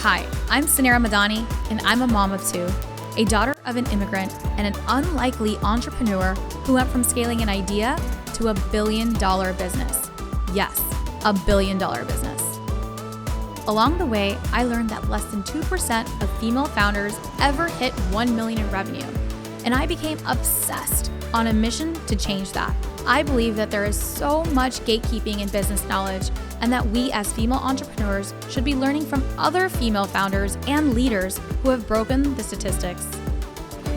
Hi, I'm Sanara Madani, and I'm a mom of two, a daughter of an immigrant, and an unlikely entrepreneur who went from scaling an idea to $1 billion business. Yes, $1 billion business. Along the way, I learned that less than 2% of female founders ever hit 1 million in revenue, and I became obsessed on a mission to change that. I believe that there is so much gatekeeping in business knowledge, and that we as female entrepreneurs should be learning from other female founders and leaders who have broken the statistics.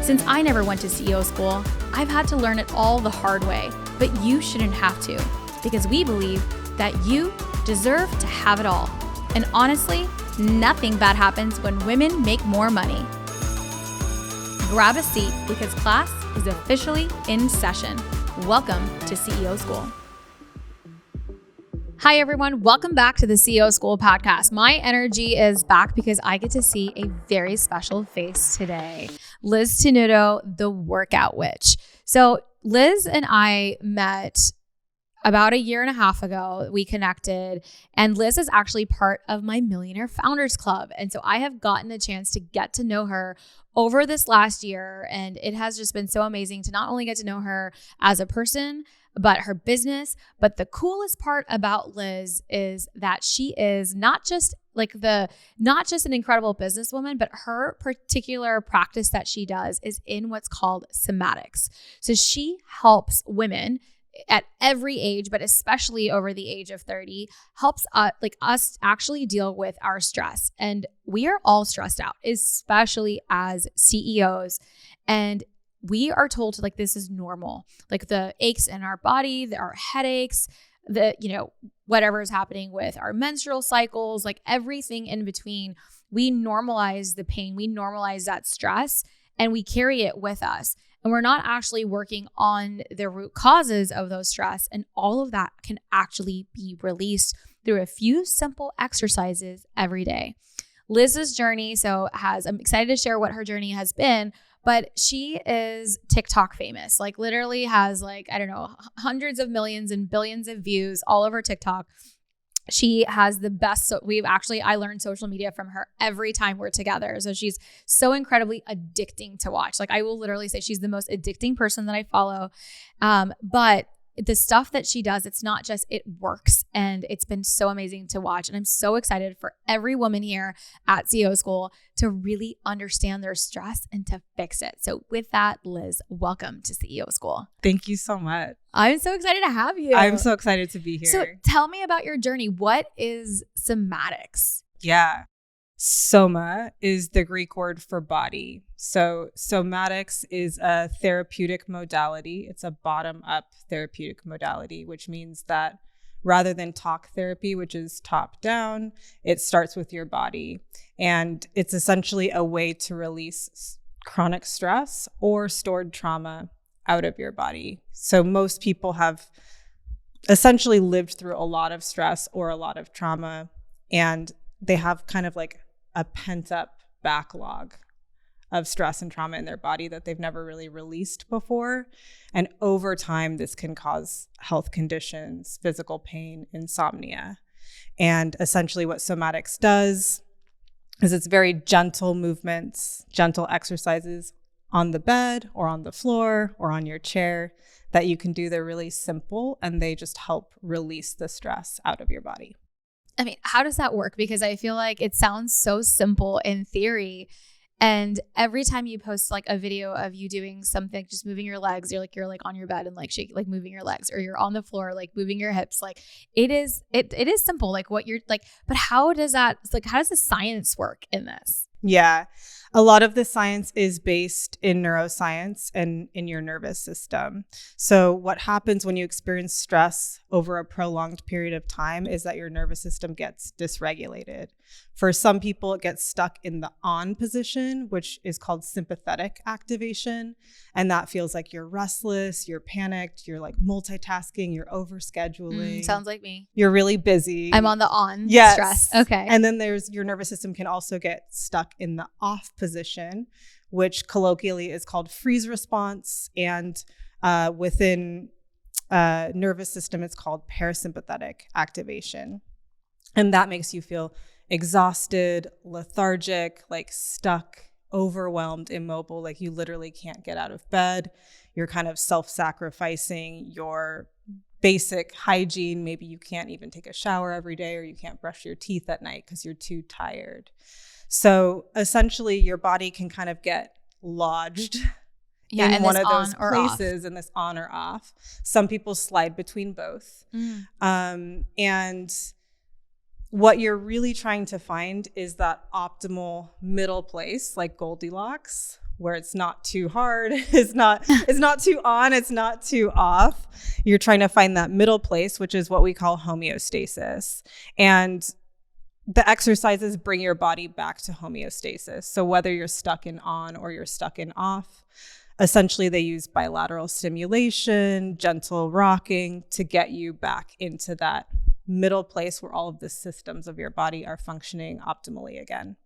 Since I never went to CEO school, I've had to learn it all the hard way, but you shouldn't have to, because we believe that you deserve to have it all. And honestly, nothing bad happens when women make more money. Grab a seat because class is officially in session. Welcome to CEO School. Hi, everyone. Welcome back to the CEO School podcast. My energy is back because I get to see a very special face today. Liz Tenuto, the workout witch. So Liz and I met about 1.5 years ago. We connected, and Liz is actually part of my Millionaire Founders Club. And so I have gotten the chance to get to know her over this last year. And it has just been so amazing to not only get to know her as a person, but her business. But the coolest part about Liz is that she is not just an incredible businesswoman, but her particular practice that she does is in what's called Somatics. So she helps women at every age, but especially over the age of 30, helps us actually deal with our stress. And we are all stressed out, especially as CEOs. And we are told this is normal, like the aches in our body, our headaches, whatever is happening with our menstrual cycles, like everything in between. We normalize the pain, we normalize that stress, and we carry it with us. And we're not actually working on the root causes of those stress. And all of that can actually be released through a few simple exercises every day. Liz's journey, I'm excited to share what her journey has been, but she is TikTok famous, literally has hundreds of millions and billions of views all over TikTok. She has the best. I learned social media from her every time we're together. So she's so incredibly addicting to watch. I will literally say she's the most addicting person that I follow. But the stuff that she does, it's not just, it works. And it's been so amazing to watch. And I'm so excited for every woman here at CEO School to really understand their stress and to fix it. So with that, Liz, welcome to CEO School. Thank you so much. I'm so excited to have you. I'm so excited to be here. So tell me about your journey. What is somatics? Yeah. Soma is the Greek word for body. So somatics is a therapeutic modality. It's a bottom-up therapeutic modality, which means that rather than talk therapy, which is top-down, it starts with your body. And it's essentially a way to release chronic stress or stored trauma out of your body. So most people have essentially lived through a lot of stress or a lot of trauma, and they have kind of a pent-up backlog of stress and trauma in their body that they've never really released before. And over time, this can cause health conditions, physical pain, insomnia. And essentially what somatics does is it's very gentle movements, gentle exercises on the bed or on the floor or on your chair that you can do. They're really simple, and they just help release the stress out of your body. I mean, how does that work? Because I feel like it sounds so simple in theory. And every time you post a video of you doing something, just moving your legs, you're on your bed and moving your legs, or you're on the floor, moving your hips. It is simple. But how does that, how does the science work in this? Yeah. A lot of the science is based in neuroscience and in your nervous system. So what happens when you experience stress over a prolonged period of time is that your nervous system gets dysregulated. For some people, it gets stuck in the on position, which is called sympathetic activation. And that feels like you're restless, you're panicked, you're multitasking, you're overscheduling. Sounds like me. You're really busy. I'm on the on stress. Okay. And then your nervous system can also get stuck in the off position, which colloquially is called freeze response. And within nervous system, it's called parasympathetic activation. And that makes you feel exhausted, lethargic, like stuck, overwhelmed, immobile, like you literally can't get out of bed. You're kind of self-sacrificing your basic hygiene. Maybe you can't even take a shower every day, or you can't brush your teeth at night because you're too tired. So essentially your body can kind of get lodged in one of those places, in this on or off. Some people slide between both. And what you're really trying to find is that optimal middle place, like Goldilocks, where it's not too hard, it's not too on, it's not too off. You're trying to find that middle place, which is what we call homeostasis. And the exercises bring your body back to homeostasis. So whether you're stuck in on or you're stuck in off, essentially they use bilateral stimulation, gentle rocking to get you back into that middle place where all of the systems of your body are functioning optimally again.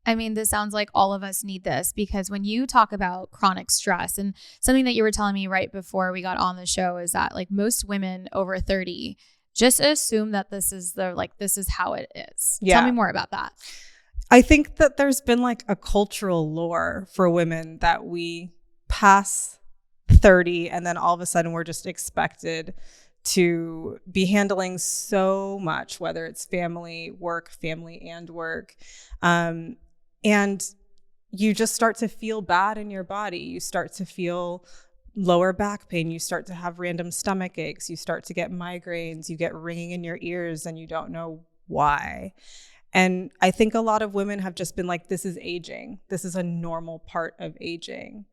I mean, this sounds like all of us need this, because when you talk about chronic stress, and something that you were telling me right before we got on the show is that like most women over 30 just assume that this is how it is. Yeah. Tell me more about that. I think that there's been like a cultural lore for women that we pass 30 and then all of a sudden we're just expected to be handling so much, whether it's family and work. And you just start to feel bad in your body. You start to feel lower back pain. You start to have random stomach aches. You start to get migraines. You get ringing in your ears and you don't know why. And I think a lot of women have just been like, this is aging. This is a normal part of aging.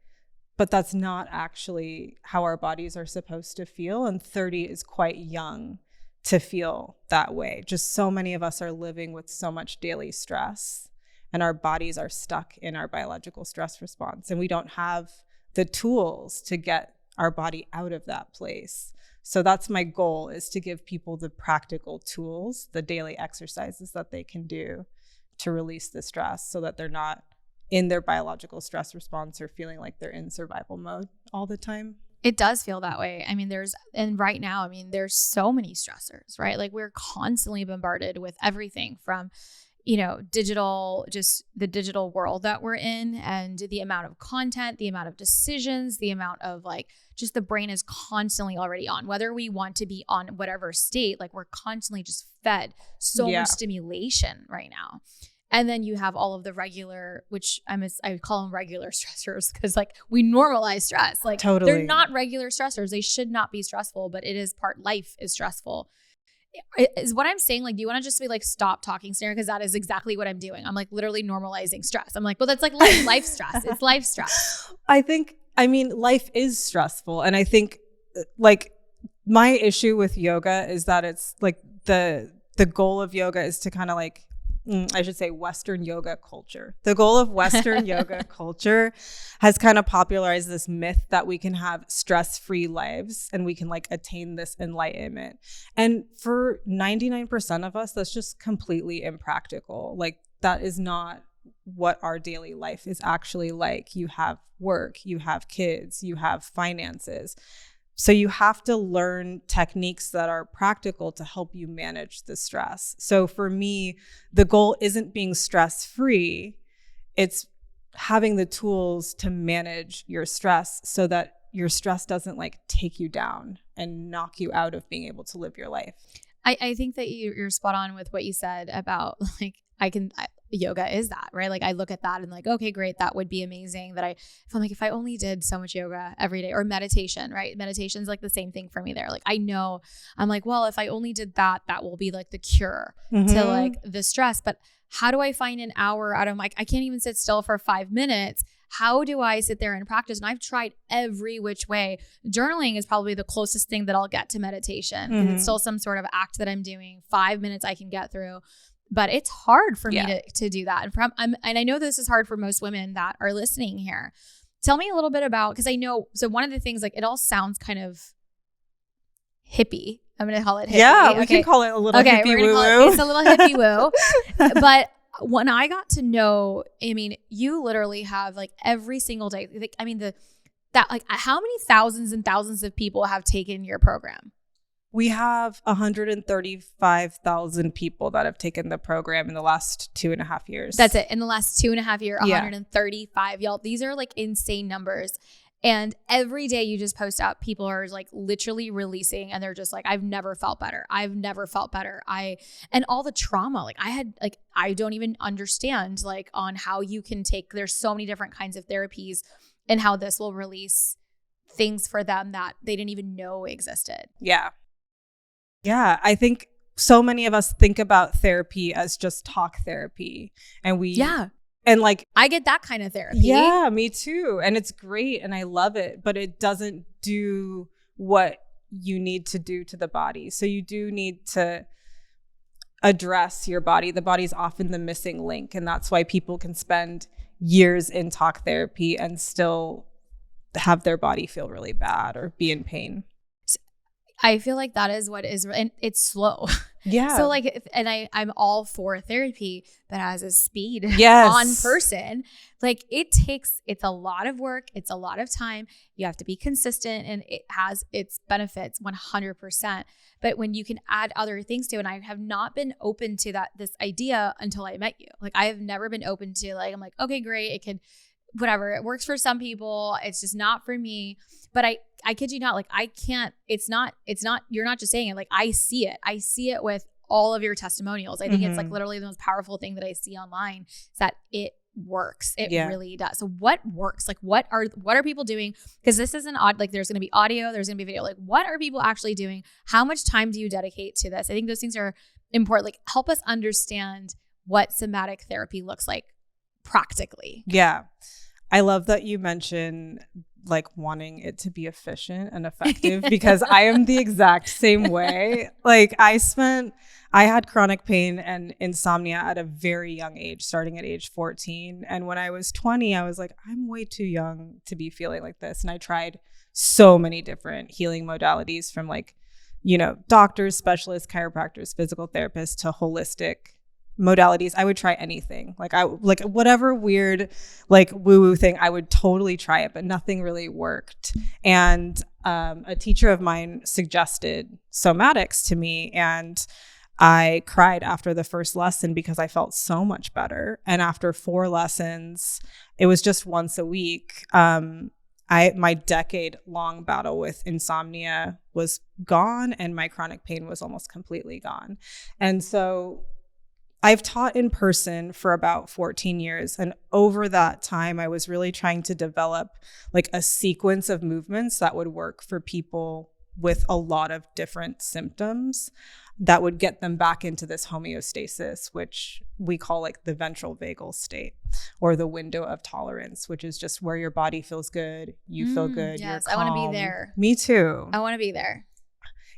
But that's not actually how our bodies are supposed to feel. And 30 is quite young to feel that way. Just so many of us are living with so much daily stress, and our bodies are stuck in our biological stress response. And we don't have the tools to get our body out of that place. So that's my goal, is to give people the practical tools, the daily exercises that they can do to release the stress so that they're not in their biological stress response or feeling like they're in survival mode all the time. It does feel that way. I mean, right now, there's so many stressors, right? Like we're constantly bombarded with everything from, just the digital world that we're in, and the amount of content, the amount of decisions, the amount of just the brain is constantly already on, whether we want to be on whatever state, like we're constantly just fed so much stimulation right now. And then you have all of the regular, which I call them regular stressors, because we normalize stress. Totally. They're not regular stressors. They should not be stressful, but it is life is stressful. Is what I'm saying, do you want to just be stop talking, Sarah? Because that is exactly what I'm doing. I'm literally normalizing stress. I'm well, that's life stress. It's life stress. Life is stressful. And I think my issue with yoga is that it's the goal of yoga is to kind of I should say Western yoga culture. The goal of Western yoga culture has kind of popularized this myth that we can have stress-free lives and we can attain this enlightenment. And for 99% of us, that's just completely impractical. That is not what our daily life is actually like. You have work, you have kids, you have finances. So you have to learn techniques that are practical to help you manage the stress. So for me, the goal isn't being stress-free. It's having the tools to manage your stress so that your stress doesn't take you down and knock you out of being able to live your life. I think that you're spot on with what you said about yoga is that, right? I look at that and okay, great. That would be amazing. If I only did so much yoga every day, or meditation, right? Meditation's the same thing for me there. I know I'm well, if I only did that, that will be the cure to the stress. But how do I find an hour out of I can't even sit still for 5 minutes. How do I sit there and practice? And I've tried every which way. Journaling is probably the closest thing that I'll get to meditation. It's still some sort of act that I'm doing. 5 minutes I can get through. But it's hard for me to do that. And I know this is hard for most women that are listening here. Tell me a little bit about, because I know, so one of the things, it all sounds kind of hippie. I'm going to call it hippie. Yeah, we can call it a little hippie woo-woo. It's a little hippie woo. But when I got to know, you literally have every single day, how many thousands and thousands of people have taken your program? We have 135,000 people that have taken the program in the last 2.5 years. That's it. In the last 2.5 years, Yeah. 135. Y'all, these are like insane numbers. And every day you just post out, people are like literally releasing and they're just like, I've never felt better. I've never felt better. And all the trauma, like I don't even understand like on how you can take, there's so many different kinds of therapies and how this will release things for them that they didn't even know existed. Yeah. Yeah. I think so many of us think about therapy as just talk therapy. And and like, I get that kind of therapy. Yeah, me too. And it's great and I love it, but it doesn't do what you need to do to the body. So you do need to address your body. The body's often the missing link. And that's why people can spend years in talk therapy and still have their body feel really bad or be in pain. I feel like that is what is, and it's slow. Yeah. So like, and I'm all for therapy, but as a speed Yes. on person, like it's a lot of work. It's a lot of time. You have to be consistent and it has its benefits 100%. But when you can add other things to it, and I have not been open to this idea until I met you. Like I have never been open to like, I'm like, okay, great. It can, whatever. It works for some people. It's just not for me. But I kid you not, like I can't, it's not, you're not just saying it. Like I see it with all of your testimonials. I think it's like literally the most powerful thing that I see online is that it works. It really does. So what works? Like what are people doing? Because this isn't odd. Like there's going to be audio, there's going to be video. Like what are people actually doing? How much time do you dedicate to this? I think those things are important. Like help us understand what somatic therapy looks like practically. Yeah. I love that you mention like wanting it to be efficient and effective because I am the exact same way. Like I had chronic pain and insomnia at a very young age, starting at age 14. And when I was 20, I was like, I'm way too young to be feeling like this. And I tried so many different healing modalities from like, doctors, specialists, chiropractors, physical therapists to holistic modalities. I would try anything. Like whatever weird like woo-woo thing, I would totally try it, but nothing really worked. And a teacher of mine suggested Somatics to me, and I cried after the first lesson because I felt so much better. And after 4 lessons, it was just once a week. My decade-long battle with insomnia was gone, and my chronic pain was almost completely gone. And so I've taught in person for about 14 years. And over that time, I was really trying to develop like a sequence of movements that would work for people with a lot of different symptoms that would get them back into this homeostasis, which we call like the ventral vagal state or the window of tolerance, which is just where your body feels good. You feel good. Yes, you're calm. I want to be there. Me too. I want to be there.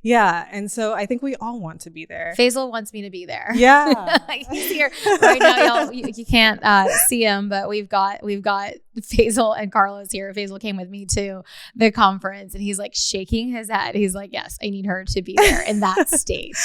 Yeah. And so I think we all want to be there. Faisal wants me to be there. Yeah. He's here right now, y'all. You can't see him, but we've got Faisal and Carlos here. Faisal came with me to the conference and he's like shaking his head. He's like, yes, I need her to be there in that state.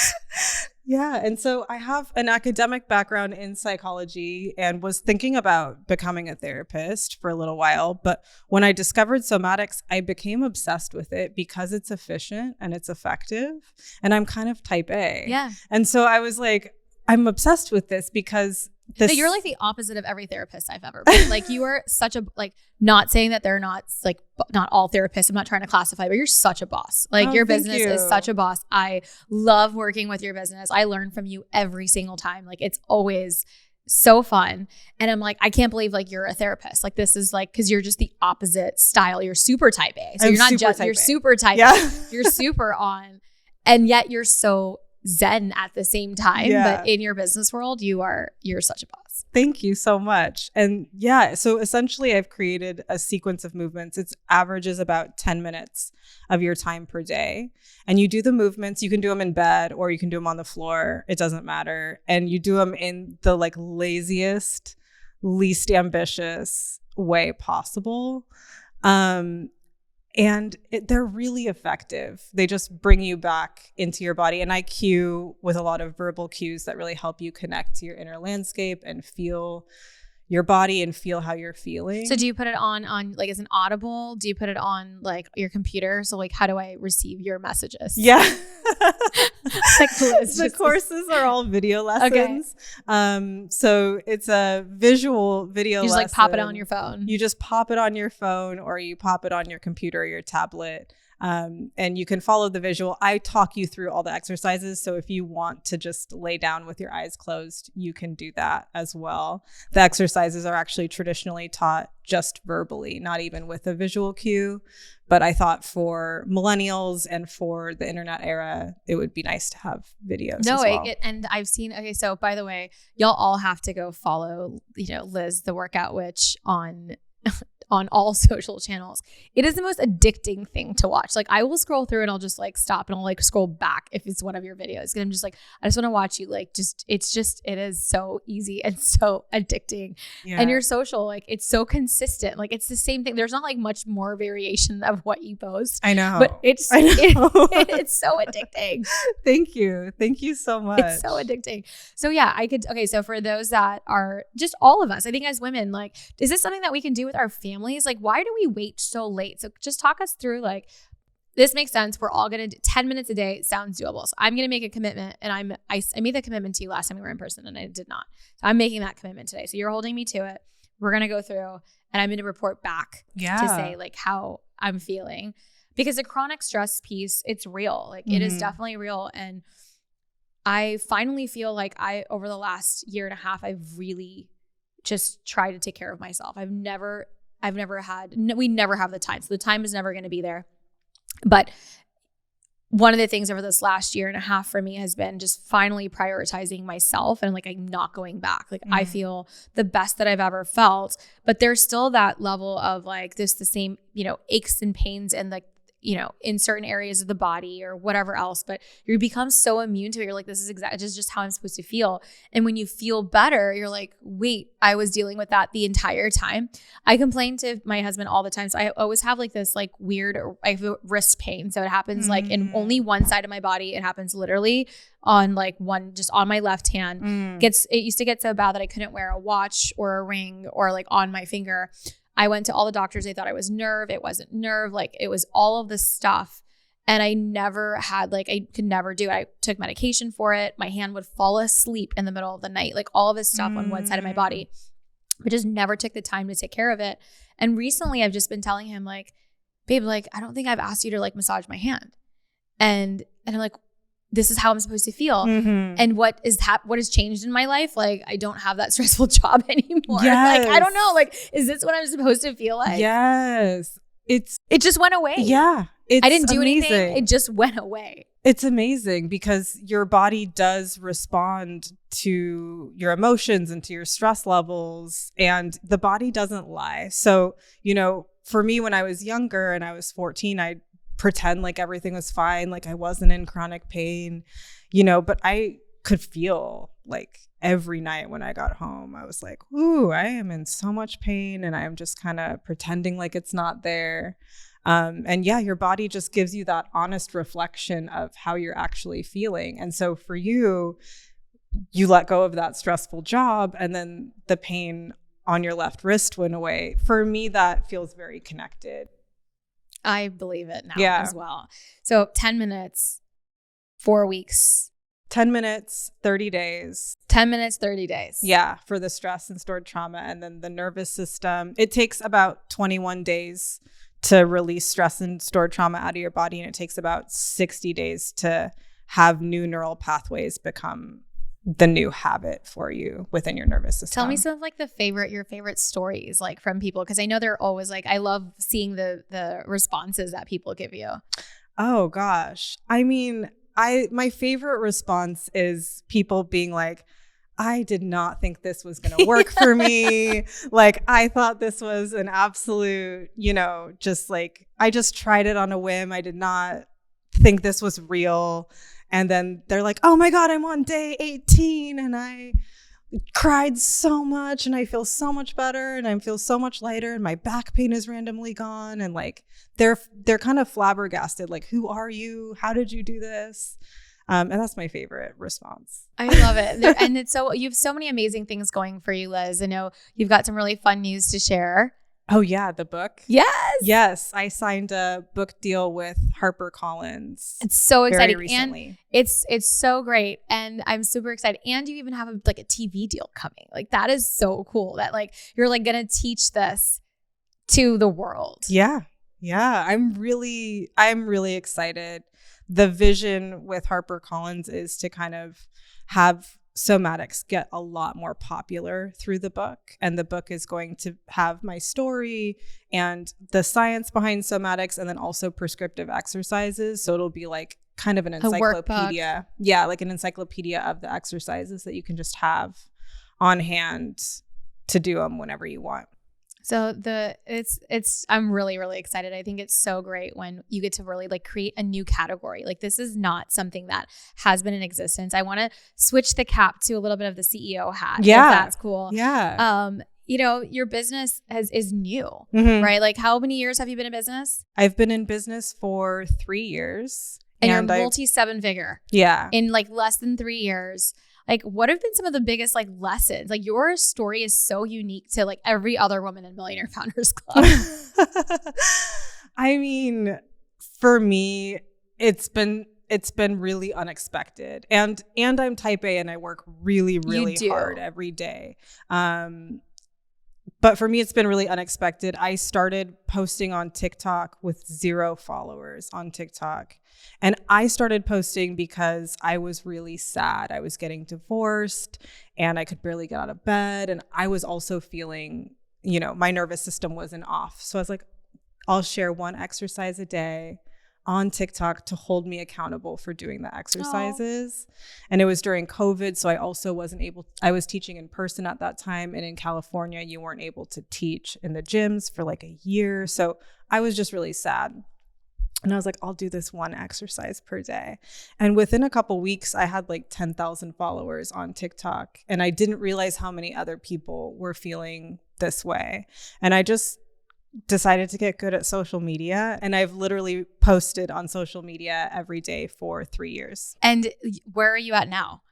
Yeah. And so I have an academic background in psychology and was thinking about becoming a therapist for a little while. But when I discovered Somatics, I became obsessed with it because it's efficient and it's effective. And I'm kind of type A. Yeah. And so I was like, I'm obsessed with this because but you're like the opposite of every therapist I've ever been. Like you are such a, like, not saying that they're not like, not all therapists. I'm not trying to classify, but you're such a boss. Like your business is such a boss. I love working with your business. I learn from you every single time. Like it's always so fun. And I'm like, I can't believe like you're a therapist. Like this is like, cause you're just the opposite style. You're super type A. So you're not just, you're super type A. You're super on. And yet you're so zen at the same time. Yeah. But in your business world, you're such a boss. Thank you so much. And yeah, so essentially I've created a sequence of movements. It averages about 10 minutes of your time per day. And you do the movements, you can do them in bed or you can do them on the floor. It doesn't matter. And you do them in the like laziest, least ambitious way possible. And they're really effective. They just bring you back into your body. And I cue with a lot of verbal cues that really help you connect to your inner landscape and feel your body and feel how you're feeling. So do you put it on like as an audible? Do you put it on like your computer? So like, how do I receive your messages? Yeah. Like the courses are all video lessons. Okay. So it's a visual video You just lesson. like pop it on your phone. You just pop it on your phone or you pop it on your computer or your tablet. And you can follow the visual. I talk you through all the exercises. So if you want to just lay down with your eyes closed, you can do that as well. The exercises are actually traditionally taught just verbally, not even with a visual cue. But I thought for millennials and for the internet era, it would be nice to have videos. No, as well. And I've seen, okay, so by the way, y'all all have to go follow, Liz, the workout witch on all social channels. It is the most addicting thing to watch. Like I will scroll through and I'll just like stop and I'll like scroll back if it's one of your videos. And I'm just like, I just want to watch you like it is so easy and so addicting. Yeah. And your social, like it's so consistent. Like it's the same thing. There's not like much more variation of what you post. I know. But it's so addicting. Thank you. Thank you so much. It's so addicting. So yeah, so for those that are just all of us, I think as women, like, is this something that we can do with our families? Like, why do we wait so late? So just talk us through like, this makes sense. We're all going to 10 minutes a day. Sounds doable. So I'm going to make a commitment and I made that commitment to you last time we were in person and I did not. So I'm making that commitment today. So you're holding me to it. We're going to go through and I'm going to report back to say like how I'm feeling because the chronic stress piece, it's real. Like it is definitely real. And I finally feel like over the last year and a half, I've really just tried to take care of myself. we never have the time. So the time is never going to be there. But one of the things over this last year and a half for me has been just finally prioritizing myself and like I'm not going back. Like I feel the best that I've ever felt, but there's still that level of like the same, aches and pains and like, in certain areas of the body or whatever else, but you become so immune to it. You're like, this is exactly just how I'm supposed to feel. And when you feel better, you're like, wait, I was dealing with that the entire time. I complain to my husband all the time. So I always have like this like weird, I have wrist pain. So it happens like in only one side of my body. It happens literally on like one, just on my left hand. It used to get so bad that I couldn't wear a watch or a ring or like on my finger. I went to all the doctors. They thought I was nerve. It wasn't nerve. Like it was all of this stuff. And I never had I could never do it. I took medication for it. My hand would fall asleep in the middle of the night, like all of this stuff on one side of my body, but just never took the time to take care of it. And recently I've just been telling him like, babe, like, I don't think I've asked you to like massage my hand. And I'm like, this is how I'm supposed to feel. And what has changed in my life? Like, I don't have that stressful job anymore. Yes. Like, I don't know. Like, is this what I'm supposed to feel like? Yes. It just went away. Yeah. I didn't do anything. It just went away. It's amazing because your body does respond to your emotions and to your stress levels, and the body doesn't lie. So, for me, when I was younger and I was 14, I'd pretend like everything was fine, like I wasn't in chronic pain, but I could feel like every night when I got home, I was like, ooh, I am in so much pain and I'm just kind of pretending like it's not there. And yeah, your body just gives you that honest reflection of how you're actually feeling. And so for you let go of that stressful job and then the pain on your left wrist went away. For me, that feels very connected. I believe it now as well. So 10 minutes, 4 weeks. 10 minutes, 30 days. 10 minutes, 30 days. Yeah, for the stress and stored trauma. And then the nervous system, it takes about 21 days to release stress and stored trauma out of your body. And it takes about 60 days to have new neural pathways become the new habit for you within your nervous system. Tell me some of like your favorite stories like from people, because I know they're always like, I love seeing the responses that people give you. Oh gosh. I mean, my favorite response is people being like, I did not think this was going to work for me. Like, I thought this was an absolute, just like, I just tried it on a whim. I did not think this was real. And then they're like, oh my God, I'm on day 18 and I cried so much and I feel so much better and I feel so much lighter and my back pain is randomly gone. And like, they're kind of flabbergasted. Like, who are you? How did you do this? And that's my favorite response. I love it. And you have so many amazing things going for you, Liz. I know you've got some really fun news to share. Oh yeah, the book. Yes. Yes, I signed a book deal with HarperCollins. It's so exciting. Very recently. And it's so great. And I'm super excited. And you even have a TV deal coming. Like that is so cool that like you're like going to teach this to the world. Yeah. Yeah. I'm really excited. The vision with HarperCollins is to kind of have Somatics get a lot more popular through the book. And the book is going to have my story and the science behind Somatics, and then also prescriptive exercises. So it'll be like kind of an encyclopedia. Yeah, like an encyclopedia of the exercises that you can just have on hand to do them whenever you want. So I'm really, really excited. I think it's so great when you get to really like create a new category. Like this is not something that has been in existence. I want to switch the cap to a little bit of the CEO hat. Yeah. If that's cool. Yeah. Your business is new, right? Like how many years have you been in business? I've been in business for 3 years. And you're multi-7-figure. Yeah. In like less than 3 years. Like what have been some of the biggest like lessons? Like your story is so unique to like every other woman in Millionaire Founders Club. I mean, for me, it's been really unexpected. And I'm type A and I work really, really hard every day. But for me, it's been really unexpected. I started posting on TikTok with 0 followers on TikTok. And I started posting because I was really sad. I was getting divorced and I could barely get out of bed. And I was also feeling, my nervous system wasn't off. So I was like, I'll share 1 exercise a day on TikTok to hold me accountable for doing the exercises. And it was during COVID. So I also I was teaching in person at that time. And in California, you weren't able to teach in the gyms for like a year. So I was just really sad. And I was like, I'll do this 1 exercise per day. And within a couple weeks, I had like 10,000 followers on TikTok. And I didn't realize how many other people were feeling this way. And I just decided to get good at social media. And I've literally posted on social media every day for 3 years. And where are you at now?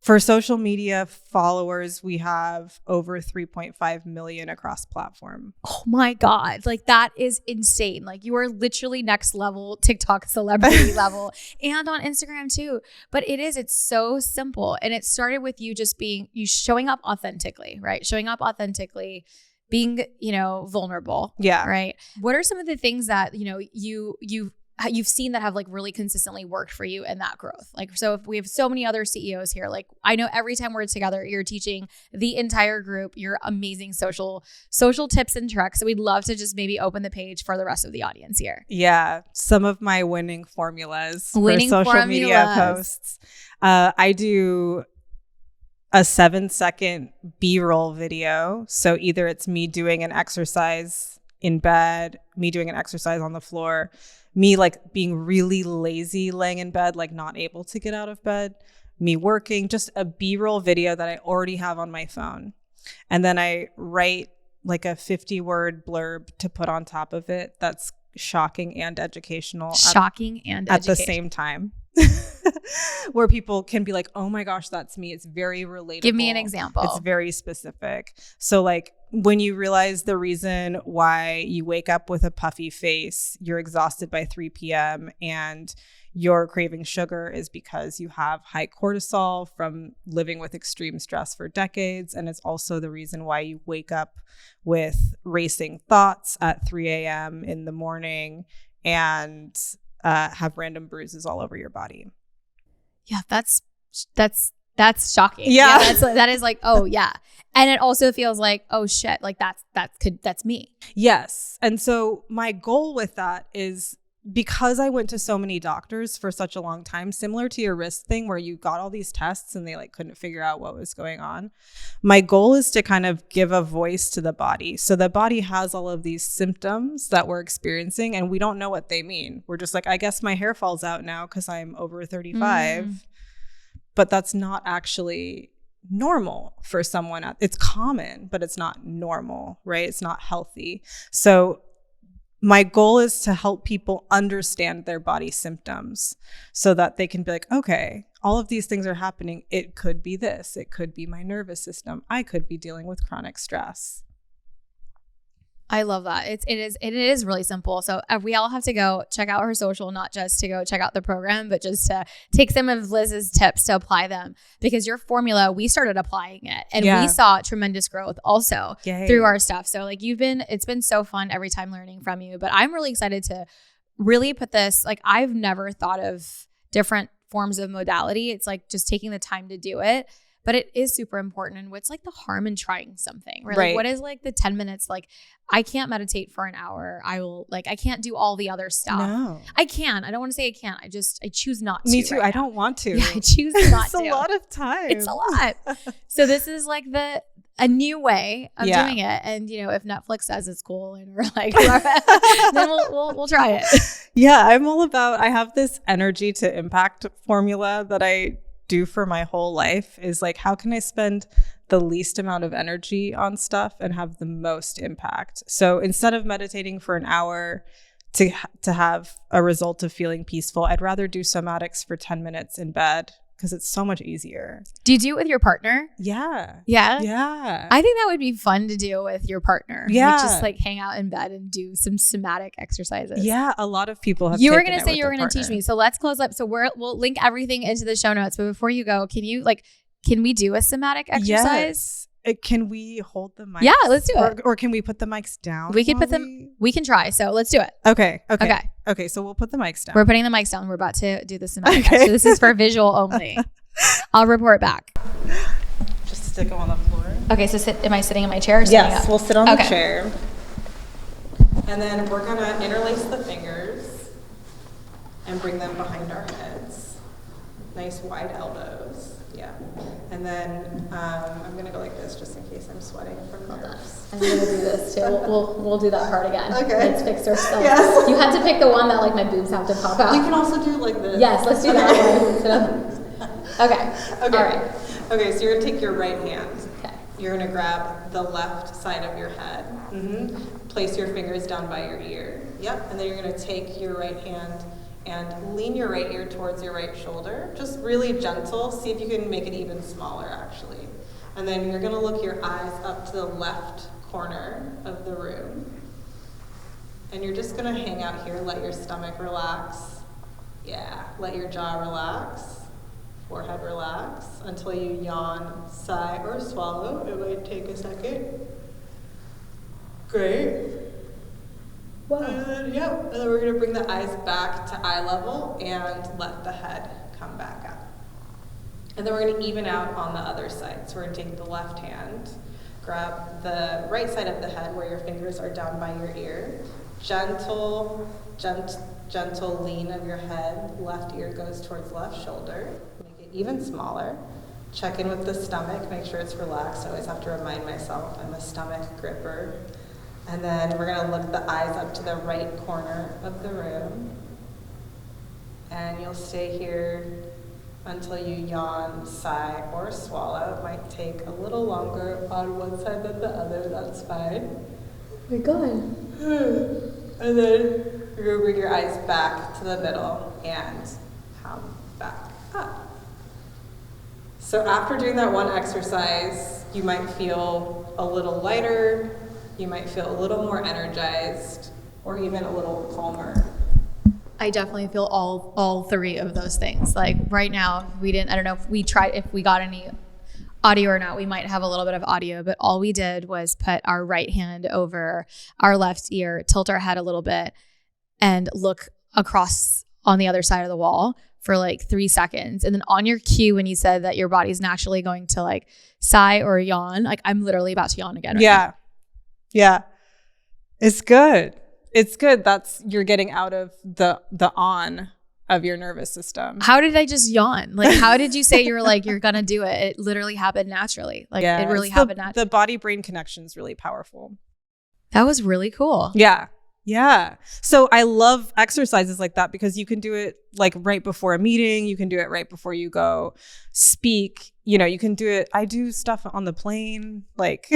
For social media followers, we have over 3.5 million across platform. Oh my God. Like that is insane. Like you are literally next level TikTok celebrity level, and on Instagram too. But it's so simple. And it started with you just you showing up authentically, right? Showing up authentically, being, vulnerable. Yeah. Right. What are some of the things that, you've seen that have like really consistently worked for you in that growth? Like, so if we have so many other CEOs here, like I know every time we're together, you're teaching the entire group your amazing social tips and tricks. So we'd love to just maybe open the page for the rest of the audience here. Yeah. Some of my winning formulas for social media posts. I do a 7-second B-roll video. So either it's me doing an exercise in bed, me doing an exercise on the floor, me like being really lazy laying in bed, like not able to get out of bed, me working, just a B-roll video that I already have on my phone. And then I write like a 50-word blurb to put on top of it that's shocking and educational. At the same time. Where people can be like, oh my gosh, that's me. It's very relatable. Give me an example. It's very specific. So like when you realize the reason why you wake up with a puffy face, you're exhausted by 3 p.m. and you're craving sugar is because you have high cortisol from living with extreme stress for decades. And it's also the reason why you wake up with racing thoughts at 3 a.m. in the morning and have random bruises all over your body. Yeah, that's shocking. Yeah, that is like, oh yeah. And it also feels like, oh shit, like that's me. Yes. And so my goal with that is, because I went to so many doctors for such a long time, similar to your wrist thing where you got all these tests and they like couldn't figure out what was going on. My goal is to kind of give a voice to the body. So the body has all of these symptoms that we're experiencing and we don't know what they mean. We're just like, I guess my hair falls out now because I'm over 35. But that's not actually normal for someone. It's common, but it's not normal, right? It's not healthy. So my goal is to help people understand their body symptoms so that they can be like, okay, all of these things are happening. It could be this. It could be my nervous system. I could be dealing with chronic stress. I love that. It is really simple. So we all have to go check out her social, not just to go check out the program, but just to take some of Liz's tips to apply them, because your formula, we started applying it and we saw tremendous growth also through our stuff. So like it's been so fun every time learning from you, but I'm really excited to really put this, like I've never thought of different forms of modality. It's like just taking the time to do it. But it is super important. And what's like the harm in trying something, right? Like what is like the 10 minutes? Like I can't meditate for an hour. I can't do all the other stuff. No. I can. I don't want to say I can't. I choose not to. Me too. I don't want to. Yeah, I choose not to. It's a lot of time. It's a lot. So this is like a new way of doing it. And if Netflix says it's cool and we're like, then we'll try it. Yeah. I have this energy to impact formula that I do for my whole life, is like, how can I spend the least amount of energy on stuff and have the most impact? So instead of meditating for an hour to have a result of feeling peaceful, I'd rather do somatics for 10 minutes in bed, because it's so much easier. Do you do it with your partner? Yeah. Yeah? Yeah. I think that would be fun to do with your partner. Yeah. Like just like hang out in bed and do some somatic exercises. Yeah. A lot of people have You were going to say you were going to teach me. So let's close up. So we'll link everything into the show notes. But before you go, can we do a somatic exercise? Yes. Can we hold the mics? Yeah, let's do it. Or can we put the mics down? We can put them. We can try. So let's do it. Okay. So we'll put the mics down. We're putting the mics down. We're about to do the somatic. Okay. So this is for visual only. I'll report back. Just stick them on the floor. Okay. So am I sitting in my chair or standing up? Yes, we'll sit on the chair. And then we're going to interlace the fingers and bring them behind our heads. Nice wide elbows. Yeah. And then I'm going to go like this just in case I'm sweating from nerves. I'm going to do this too. We'll do that part again. Okay. Let's fix ourselves. Yes. You had to pick the one that like my boobs have to pop out. You can also do like this. Yes, let's do that one. Okay. All right. Okay, so you're going to take your right hand. Okay. You're going to grab the left side of your head. Mm-hmm. Place your fingers down by your ear. Yep. And then you're going to take your right hand and lean your right ear towards your right shoulder. Just really gentle. See if you can make it even smaller, actually. And then you're going to look your eyes up to the left corner of the room. And you're just going to hang out here. Let your stomach relax. Yeah. Let your jaw relax. Forehead relax until you yawn, sigh, or swallow. It might take a second. Great. Wow. And then we're going to bring the eyes back to eye level and let the head come back up. And then we're going to even out on the other side. So we're going to take the left hand, grab the right side of the head where your fingers are down by your ear. Gentle lean of your head. Left ear goes towards left shoulder. Make it even smaller. Check in with the stomach. Make sure it's relaxed. I always have to remind myself I'm a stomach gripper. And then we're going to look the eyes up to the right corner of the room. And you'll stay here until you yawn, sigh, or swallow. It might take a little longer on one side than the other. That's fine. Oh my God. And then you're going to bring your eyes back to the middle and come back up. So after doing that one exercise, you might feel a little lighter. You might feel a little more energized or even a little calmer. I definitely feel all three of those things. Like right now, I don't know if we got any audio or not. We might have a little bit of audio, but all we did was put our right hand over our left ear, tilt our head a little bit, and look across on the other side of the wall for like 3 seconds. And then on your cue, when you said that your body's naturally going to like sigh or yawn, like I'm literally about to yawn again right now. Yeah. It's good. You're getting out of the on of your nervous system. How did I just yawn? Like, how did you say you're going to do it? It literally happened naturally. Like it really happened naturally. The body brain connection is really powerful. That was really cool. Yeah. So I love exercises like that because you can do it like right before a meeting. You can do it right before you go speak. You can do it. I do stuff on the plane. Like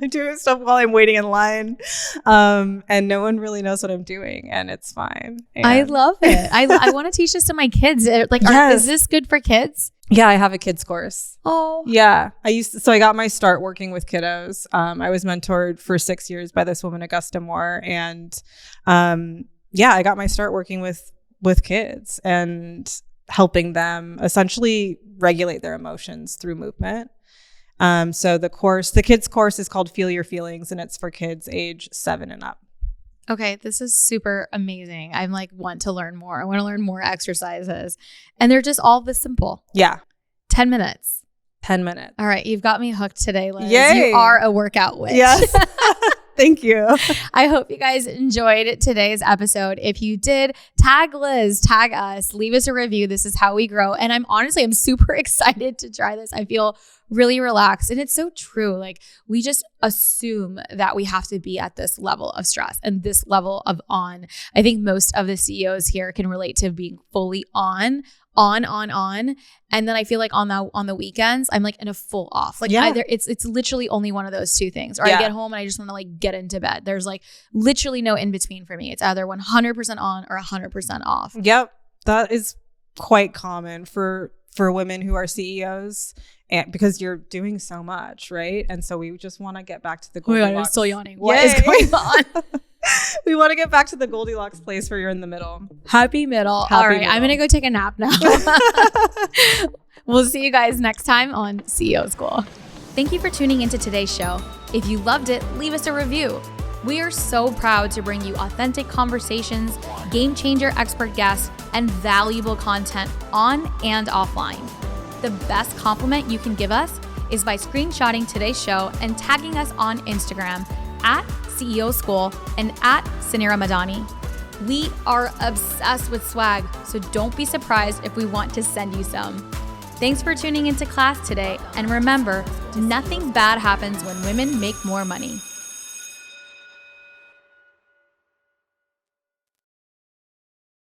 I do stuff while I'm waiting in line. And no one really knows what I'm doing, and it's fine. And I love it. I want to teach this to my kids. Like, is this good for kids? Yeah, I have a kids course. Oh, yeah. So I got my start working with kiddos. I was mentored for 6 years by this woman, Augusta Moore. And I got my start working with kids and helping them essentially regulate their emotions through movement. So the kids course is called Feel Your Feelings, and it's for kids age 7 and up. Okay, this is super amazing. I'm like, want to learn more. I want to learn more exercises. And they're just all this simple. Yeah. 10 minutes. 10 minutes. All right, you've got me hooked today, Liz. Yay. You are a workout witch. Yes. Thank you. I hope you guys enjoyed today's episode. If you did, tag Liz, tag us, leave us a review. This is how we grow. And I'm super excited to try this. I feel really relaxed. And it's so true. Like, we just assume that we have to be at this level of stress and this level of on. I think most of the CEOs here can relate to being fully on. And then I feel like on the weekends, I'm like in a full off. Like, either it's literally only one of those two things. Or I get home and I just want to like get into bed. There's like literally no in between for me. It's either 100% on or 100% off. Yep. That is quite common for women who are CEOs, and because you're doing so much, right? And so we just want to get back to the Goldilocks. Oh my God, I'm still yawning. What is going on? We want to get back to the Goldilocks place where you're in the middle. Happy middle. All right, I'm going to go take a nap now. We'll see you guys next time on CEO School. Thank you for tuning into today's show. If you loved it, leave us a review. We are so proud to bring you authentic conversations, game changer expert guests, and valuable content on and offline. The best compliment you can give us is by screenshotting today's show and tagging us on Instagram at CEO School and at Sanira Madani. We are obsessed with swag, so don't be surprised if we want to send you some. Thanks for tuning into class today, and remember, nothing bad happens when women make more money.